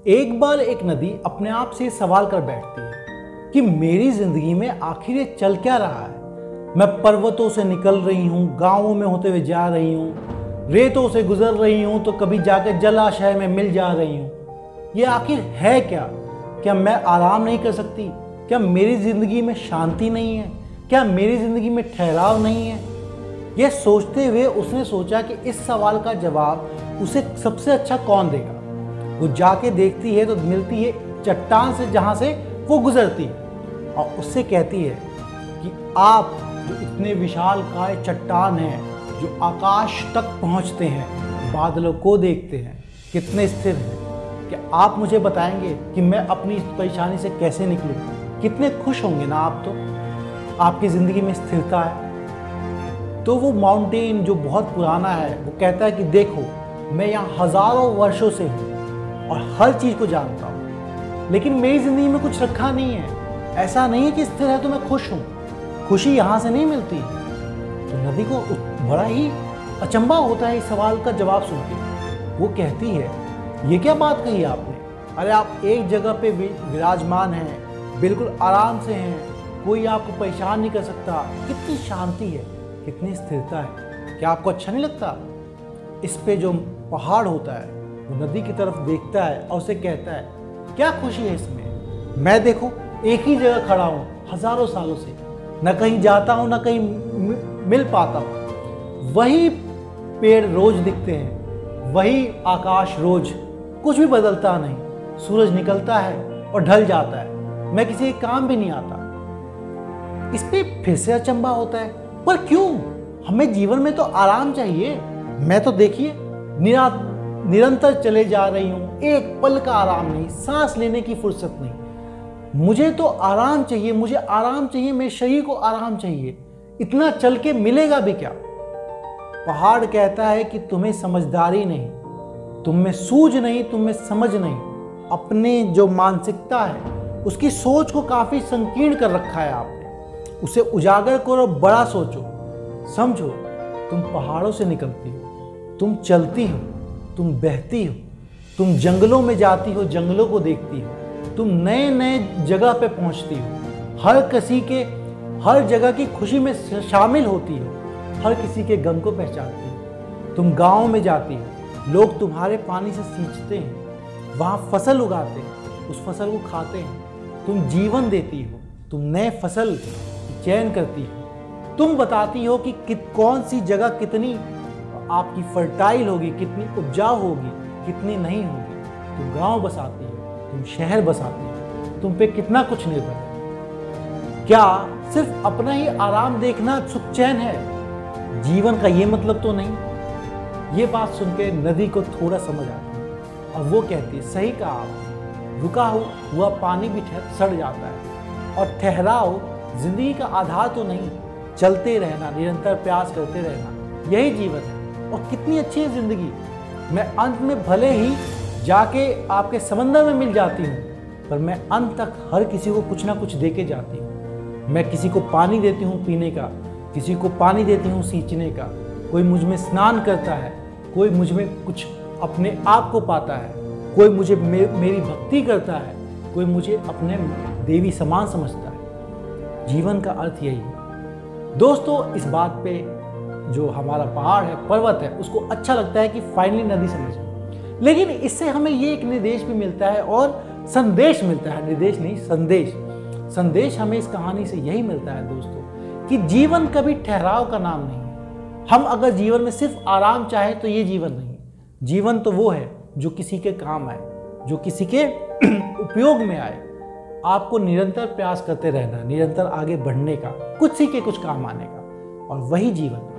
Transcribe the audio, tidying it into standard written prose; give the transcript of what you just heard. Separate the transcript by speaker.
Speaker 1: एक बार एक नदी अपने आप से सवाल कर बैठती है कि मेरी जिंदगी में आखिर ये चल क्या रहा है। मैं पर्वतों से निकल रही हूँ, गांवों में होते हुए जा रही हूँ, रेतों से गुजर रही हूँ तो कभी जाकर जलाशय में मिल जा रही हूँ। ये आखिर है क्या? क्या मैं आराम नहीं कर सकती? क्या मेरी जिंदगी में शांति नहीं है? क्या मेरी जिंदगी में ठहराव नहीं है? यह सोचते हुए उसने सोचा कि इस सवाल का जवाब उसे सबसे अच्छा कौन देगा। वो जाके देखती है तो मिलती है चट्टान से जहाँ से वो गुजरती है और उससे कहती है कि आप जो इतने विशालकाय चट्टान हैं, जो आकाश तक पहुँचते हैं, बादलों को देखते हैं, कितने स्थिर हैं, क्या आप मुझे बताएंगे कि मैं अपनी इस परेशानी से कैसे निकलूं? कितने खुश होंगे ना आप, तो आपकी ज़िंदगी में स्थिरता है। तो वो माउंटेन जो बहुत पुराना है वो कहता है कि देखो, मैं यहाँ हज़ारों वर्षों से हूँ और हर चीज़ को जानता हूँ, लेकिन मेरी ज़िंदगी में कुछ रखा नहीं है। ऐसा नहीं है कि स्थिर है तो मैं खुश हूँ, खुशी यहाँ से नहीं मिलती। तो नदी को बड़ा ही अचंभा होता है इस सवाल का जवाब सुन के। वो कहती है, ये क्या बात कही आपने? अरे आप एक जगह पे विराजमान हैं, बिल्कुल आराम से हैं, कोई आपको परेशान नहीं कर सकता। कितनी शांति है, कितनी स्थिरता है, क्या आपको अच्छा नहीं लगता? इस पे जो पहाड़ होता है वो नदी की तरफ देखता है और उसे कहता है, क्या खुशी है इसमें? मैं देखो एक ही जगह खड़ा हूँ हज़ारों सालों से, न कहीं जाता हूँ न कहीं मिल पाता हूँ। वही पेड़ रोज दिखते हैं, वही आकाश रोज, कुछ भी बदलता नहीं। सूरज निकलता है और ढल जाता है, मैं किसी काम भी नहीं आता। इस पे फिर से अचंभा होता है, पर क्यों? हमें जीवन में तो आराम चाहिए। मैं तो देखिए निरंतर चले जा रही हूँ, एक पल का आराम नहीं, सांस लेने की फुर्सत नहीं। मुझे तो आराम चाहिए, मुझे आराम चाहिए, मेरे शरीर को आराम चाहिए। इतना चल के मिलेगा भी क्या? पहाड़ कहता है कि तुम्हें समझदारी नहीं, तुम में सूझ नहीं, तुम में समझ नहीं। अपने जो मानसिकता है उसकी सोच को काफ़ी संकीर्ण कर रखा है आपने। उसे उजागर करो, बड़ा सोचो, समझो। तुम पहाड़ों से निकलती हो, तुम चलती हो, तुम बहती हो, तुम जंगलों में जाती हो, जंगलों को देखती हो, तुम नए नए जगह पे पहुंचती हो, हर जगह की खुशी में शामिल होती हो, हर किसी के गम को पहचानती हो। तुम गाँव में जाती हो, लोग तुम्हारे पानी से सींचते हैं, वहाँ फसल उगाते हैं, उस फसल को खाते हैं। तुम जीवन देती हो, तुम नए फसल चयन करती हो, तुम बताती हो कि कौन सी जगह कितनी आपकी फर्टाइल होगी, कितनी उपजाऊ होगी, कितनी नहीं होगी। तुम गांव बसाती हो, तुम शहर बसाती हो, तुम पे कितना कुछ निर्भर है। क्या सिर्फ अपना ही आराम देखना सुख चैन है? जीवन का ये मतलब तो नहीं। ये बात सुन के नदी को थोड़ा समझ आती है और वो कहती है, सही कहा आपने, रुका हुआ पानी भी सड़ जाता है और ठहराव जिंदगी का आधार तो नहीं। चलते रहना, निरंतर प्रयास करते रहना, यही जीवन है। और कितनी अच्छी है जिंदगी। मैं अंत में भले ही जाके आपके समंदर में मिल जाती हूँ, पर मैं अंत तक हर किसी को कुछ ना कुछ दे के जाती हूँ। मैं किसी को पानी देती हूँ पीने का, किसी को पानी देती हूँ सींचने का, कोई मुझ में स्नान करता है, कोई मुझ में कुछ अपने आप को पाता है, कोई मुझे मेरी भक्ति करता है, कोई मुझे अपने देवी समान समझता है। जीवन का अर्थ यही है दोस्तों। इस बात पे जो हमारा पहाड़ है, पर्वत है, उसको अच्छा लगता है कि फाइनली नदी समझ गई। लेकिन इससे हमें ये एक निर्देश भी मिलता है और संदेश मिलता है, निर्देश नहीं, संदेश हमें इस कहानी से यही मिलता है दोस्तों कि जीवन कभी ठहराव का नाम नहीं है। हम अगर जीवन में सिर्फ आराम चाहे तो ये जीवन नहीं। जीवन तो वो है जो किसी के काम आए, जो किसी के उपयोग में आए। आपको निरंतर प्रयास करते रहना, निरंतर आगे बढ़ने का, कुछ सीखे कुछ काम आने का, और वही जीवन